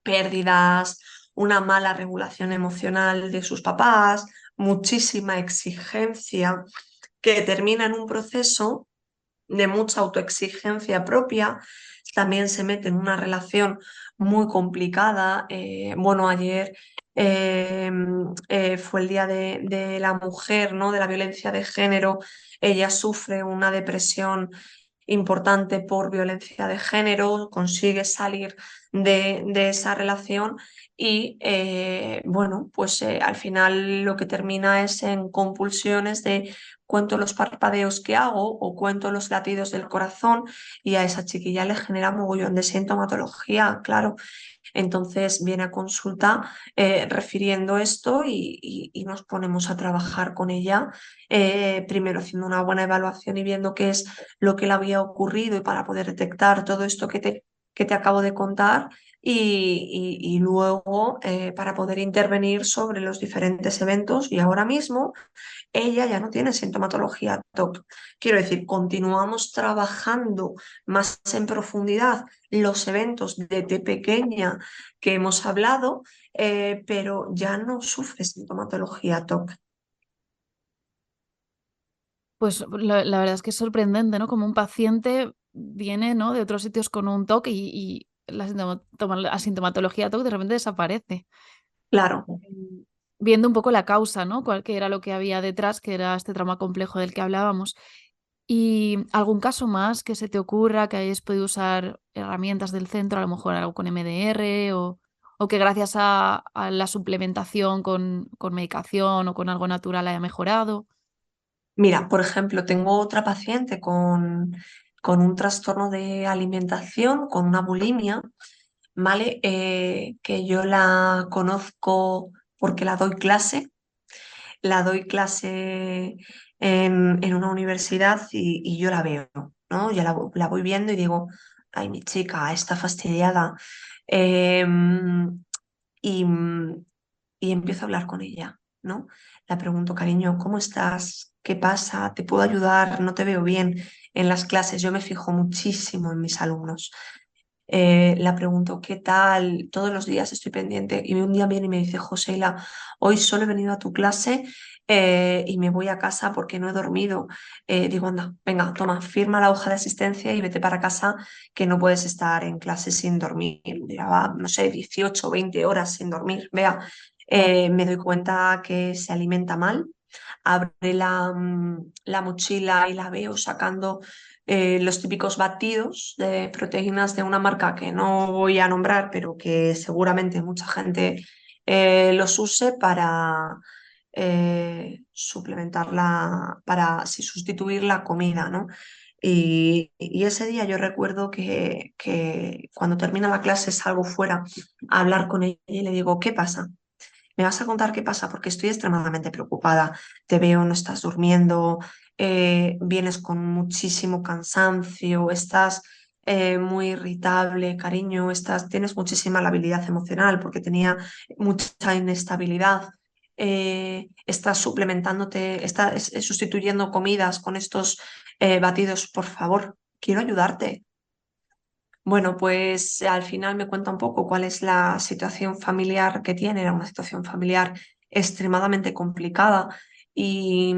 pérdidas, una mala regulación emocional de sus papás, muchísima exigencia que termina en un proceso de mucha autoexigencia propia, también se mete en una relación muy complicada. Bueno, ayer fue el día de la mujer, ¿no? De la violencia de género. Ella sufre una depresión importante por violencia de género, consigue salir de esa relación y bueno, pues al final lo que termina es en compulsiones de cuento los parpadeos que hago o cuento los latidos del corazón y a esa chiquilla le genera mogollón de sintomatología, claro. Entonces viene a consulta refiriendo esto y nos ponemos a trabajar con ella, primero haciendo una buena evaluación y viendo qué es lo que le había ocurrido y para poder detectar todo esto que te acabo de contar y luego para poder intervenir sobre los diferentes eventos y ahora mismo ella ya no tiene sintomatología TOC. Quiero decir, continuamos trabajando más en profundidad los eventos desde pequeña que hemos hablado, pero ya no sufre sintomatología TOC. Pues la verdad es que es sorprendente, ¿no? Como un paciente viene, ¿no? De otros sitios con un TOC y la sintomatología TOC de repente desaparece. Claro. Viendo un poco la causa, ¿no? Cuál que era lo que había detrás, que era este trauma complejo del que hablábamos. ¿Y algún caso más que se te ocurra que hayas podido usar herramientas del centro, a lo mejor algo con MDR o que gracias a la suplementación con medicación o con algo natural haya mejorado? Mira, por ejemplo, tengo otra paciente con un trastorno de alimentación, con una bulimia, ¿vale? Que yo la conozco porque la doy clase en una universidad y yo la veo, ¿no? Ya la voy viendo y digo, ay, mi chica, está fastidiada. Em, y, y empiezo a hablar con ella, ¿no? La pregunto, cariño, ¿cómo estás? ¿Qué pasa? ¿Te puedo ayudar? No te veo bien en las clases. Yo me fijo muchísimo en mis alumnos. La pregunto, ¿qué tal? Todos los días estoy pendiente y un día viene y me dice, Joseila, hoy solo he venido a tu clase y me voy a casa porque no he dormido. Digo, anda, venga, toma, firma la hoja de asistencia y vete para casa que no puedes estar en clase sin dormir. Llevaba, no sé, 18 o 20 horas sin dormir. Vea, me doy cuenta que se alimenta mal. Abre la mochila y la veo sacando los típicos batidos de proteínas de una marca que no voy a nombrar, pero que seguramente mucha gente los use para suplementarla, para así sustituir la comida, ¿no? Y ese día yo recuerdo que cuando termina la clase salgo fuera a hablar con ella y le digo, ¿qué pasa? ¿Me vas a contar qué pasa? Porque estoy extremadamente preocupada. Te veo, no estás durmiendo, vienes con muchísimo cansancio, estás muy irritable, cariño, tienes muchísima labilidad emocional porque tenía mucha inestabilidad. Estás suplementándote, estás sustituyendo comidas con estos batidos, por favor, quiero ayudarte. Bueno, pues al final me cuenta un poco cuál es la situación familiar que tiene. Era una situación familiar extremadamente complicada y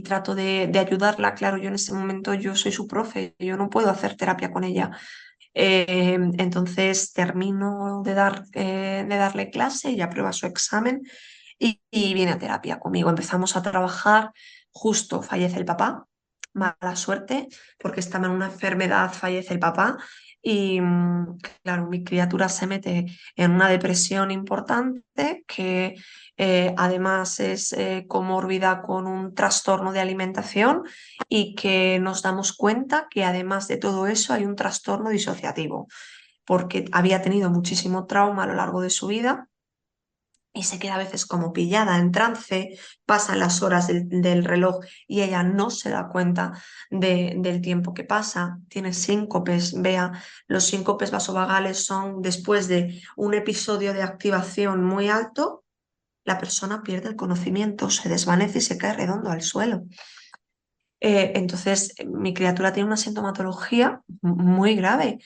trato de ayudarla. Claro, yo en ese momento yo soy su profe, yo no puedo hacer terapia con ella. Entonces termino de darle clase, ella aprueba su examen y viene a terapia conmigo. Empezamos a trabajar, justo fallece el papá, mala suerte, porque estaba en una enfermedad, fallece el papá Y claro, mi criatura se mete en una depresión importante que además es comórbida con un trastorno de alimentación y que nos damos cuenta que además de todo eso hay un trastorno disociativo porque había tenido muchísimo trauma a lo largo de su vida y se queda a veces como pillada en trance, pasan las horas del reloj y ella no se da cuenta del tiempo que pasa, tiene síncopes, vea, los síncopes vasovagales son después de un episodio de activación muy alto, la persona pierde el conocimiento, se desvanece y se cae redondo al suelo. Entonces, mi criatura tiene una sintomatología muy grave.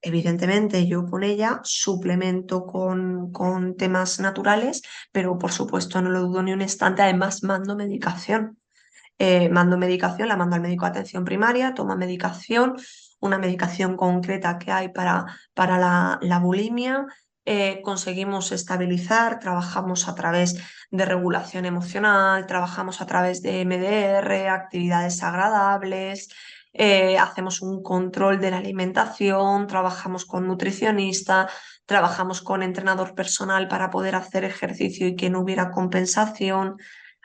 Evidentemente, yo con ella suplemento con temas naturales, pero por supuesto no lo dudo ni un instante. Además, mando medicación. Mando medicación, la mando al médico de atención primaria, toma medicación, una medicación concreta que hay para la bulimia. Conseguimos estabilizar, trabajamos a través de regulación emocional, trabajamos a través de MDR, actividades agradables, hacemos un control de la alimentación, trabajamos con nutricionista, trabajamos con entrenador personal para poder hacer ejercicio y que no hubiera compensación.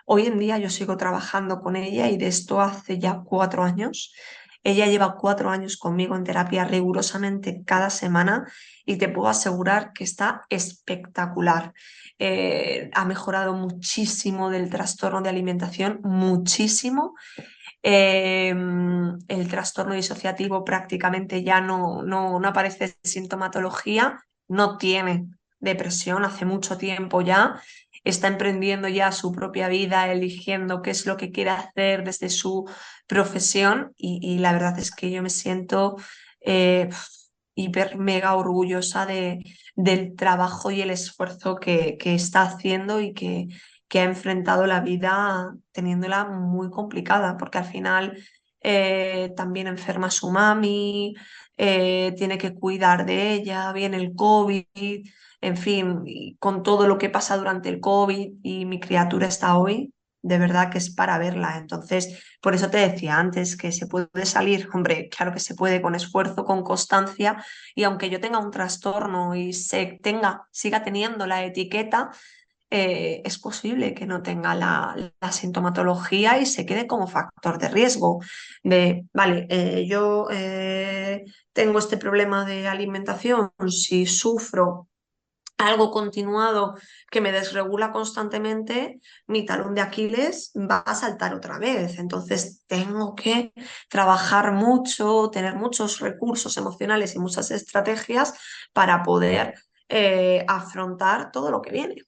Hoy en día yo sigo trabajando con ella y de esto hace ya 4 años. Ella lleva 4 años conmigo en terapia rigurosamente cada semana y te puedo asegurar que está espectacular. Ha mejorado muchísimo del trastorno de alimentación, muchísimo. El trastorno disociativo prácticamente ya no aparece sintomatología, no tiene depresión hace mucho tiempo ya, está emprendiendo ya su propia vida, eligiendo qué es lo que quiere hacer desde su profesión y la verdad es que yo me siento eh, hiper mega orgullosa del trabajo y el esfuerzo que está haciendo y que ha enfrentado la vida teniéndola muy complicada, porque al final también enferma su mami, tiene que cuidar de ella, viene el COVID, en fin, y con todo lo que pasa durante el COVID y mi criatura está hoy, de verdad que es para verla. Entonces, por eso te decía antes que se puede salir, hombre, claro que se puede con esfuerzo, con constancia, y aunque yo tenga un trastorno y siga teniendo la etiqueta, es posible que no tenga la sintomatología y se quede como factor de riesgo. De, vale, yo tengo este problema de alimentación, si sufro algo continuado que me desregula constantemente, mi talón de Aquiles va a saltar otra vez. Entonces tengo que trabajar mucho, tener muchos recursos emocionales y muchas estrategias para poder afrontar todo lo que viene.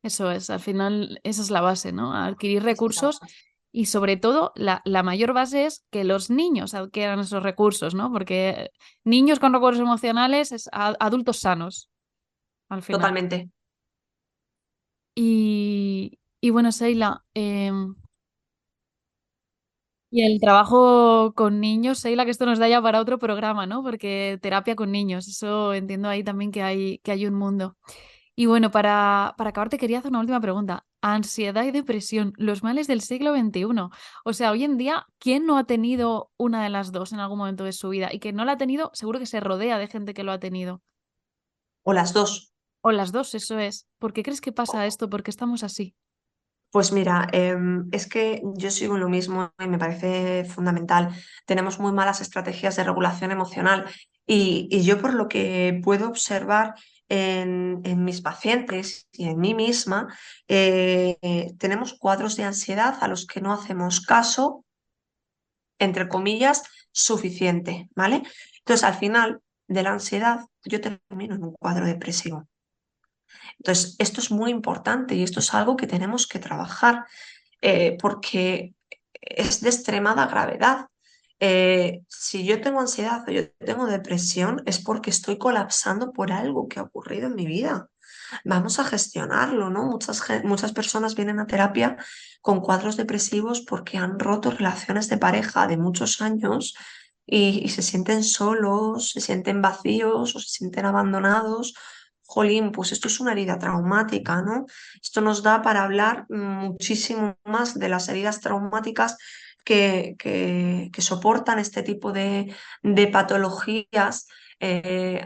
Eso es, al final esa es la base, ¿no? Adquirir recursos y sobre todo la mayor base es que los niños adquieran esos recursos, ¿no? Porque niños con recursos emocionales es adultos sanos, al final. Totalmente. Y bueno, Seila, y el trabajo con niños, Seila, que esto nos da ya para otro programa, ¿no? Porque terapia con niños, eso entiendo ahí también que hay un mundo. Y bueno, para acabar te quería hacer una última pregunta. Ansiedad y depresión, los males del siglo XXI. O sea, hoy en día, ¿quién no ha tenido una de las dos en algún momento de su vida? Y que no la ha tenido, seguro que se rodea de gente que lo ha tenido. O las dos. O las dos, eso es. ¿Por qué crees que pasa esto? ¿Por qué estamos así? Pues mira, es que yo sigo en lo mismo y me parece fundamental. Tenemos muy malas estrategias de regulación emocional y yo por lo que puedo observar en mis pacientes y en mí misma, tenemos cuadros de ansiedad a los que no hacemos caso, entre comillas, suficiente, ¿vale? Entonces, al final de la ansiedad, yo termino en un cuadro depresivo. Entonces, esto es muy importante y esto es algo que tenemos que trabajar porque es de extremada gravedad. Si yo tengo ansiedad o yo tengo depresión es porque estoy colapsando por algo que ha ocurrido en mi vida. Vamos a gestionarlo, ¿no? Muchas personas vienen a terapia con cuadros depresivos porque han roto relaciones de pareja de muchos años y se sienten solos, se sienten vacíos o se sienten abandonados. Jolín, pues esto es una herida traumática, ¿no? Esto nos da para hablar muchísimo más de las heridas traumáticas que soportan este tipo de patologías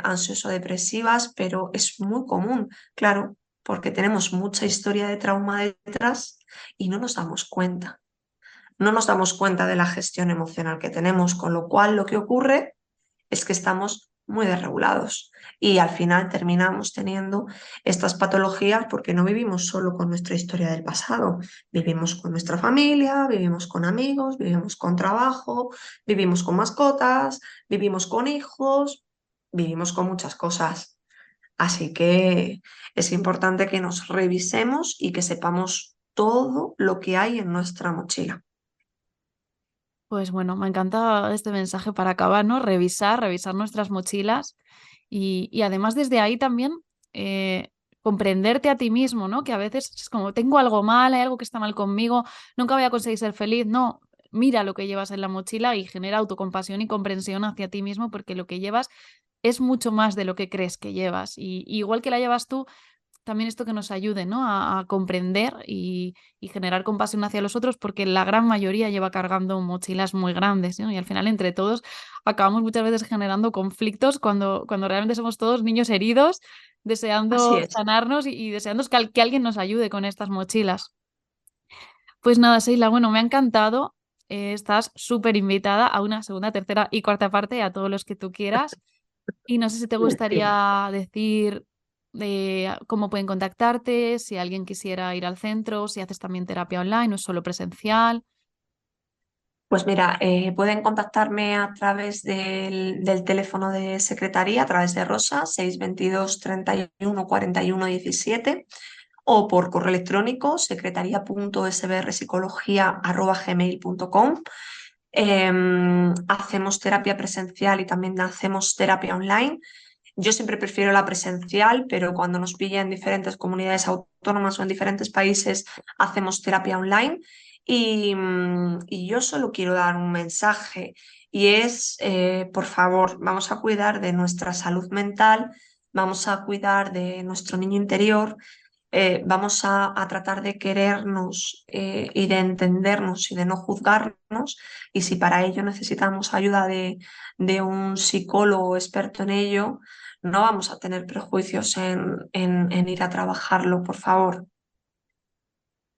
ansioso-depresivas, pero es muy común, claro, porque tenemos mucha historia de trauma detrás y no nos damos cuenta. No nos damos cuenta de la gestión emocional que tenemos, con lo cual lo que ocurre es que estamos muy desregulados y al final terminamos teniendo estas patologías porque no vivimos solo con nuestra historia del pasado, vivimos con nuestra familia, vivimos con amigos, vivimos con trabajo, vivimos con mascotas, vivimos con hijos, vivimos con muchas cosas. Así que es importante que nos revisemos y que sepamos todo lo que hay en nuestra mochila. Pues bueno, me encanta este mensaje para acabar, ¿no? Revisar nuestras mochilas y además desde ahí también eh, comprenderte a ti mismo, ¿no? Que a veces es como, tengo algo mal, hay algo que está mal conmigo, nunca voy a conseguir ser feliz. No, mira lo que llevas en la mochila y genera autocompasión y comprensión hacia ti mismo porque lo que llevas es mucho más de lo que crees que llevas. Y igual que la llevas tú, también esto que nos ayude, ¿no? A comprender y generar compasión hacia los otros, porque la gran mayoría lleva cargando mochilas muy grandes, ¿no? Y al final, entre todos, acabamos muchas veces generando conflictos cuando realmente somos todos niños heridos, Así deseando es. sanarnos y deseando que alguien nos ayude con estas mochilas. Pues nada, Sheila, bueno, me ha encantado. Estás súper invitada a una segunda, tercera y cuarta parte, a todos los que tú quieras. Y no sé si te Sí. gustaría decir cómo pueden contactarte, si alguien quisiera ir al centro, si haces también terapia online o solo presencial. Pues mira, pueden contactarme a través del teléfono de secretaría, a través de Rosa, 622 31 41 17, o por correo electrónico, secretaría.sbrpsicología@gmail.com. Hacemos terapia presencial y también hacemos terapia online. Yo siempre prefiero la presencial, pero cuando nos pilla en diferentes comunidades autónomas o en diferentes países, hacemos terapia online. Y yo solo quiero dar un mensaje y es, por favor, vamos a cuidar de nuestra salud mental, vamos a cuidar de nuestro niño interior, vamos a tratar de querernos y de entendernos y de no juzgarnos. Y si para ello necesitamos ayuda de un psicólogo experto en ello, no vamos a tener prejuicios en ir a trabajarlo, por favor.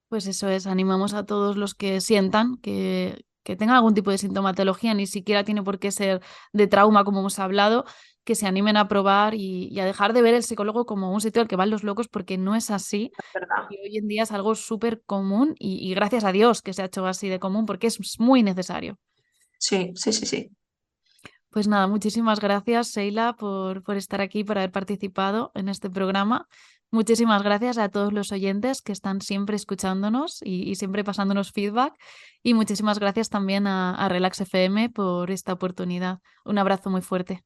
Pues eso es, animamos a todos los que sientan que tengan algún tipo de sintomatología, ni siquiera tiene por qué ser de trauma, como hemos hablado, que se animen a probar y a dejar de ver el psicólogo como un sitio al que van los locos, porque no es así. ¿Verdad? Y hoy en día es algo súper común y gracias a Dios que se ha hecho así de común, porque es muy necesario. Sí, sí, sí, sí. Pues nada, muchísimas gracias, Sheila, por estar aquí, por haber participado en este programa. Muchísimas gracias a todos los oyentes que están siempre escuchándonos y siempre pasándonos feedback. Y muchísimas gracias también a Relax FM por esta oportunidad. Un abrazo muy fuerte.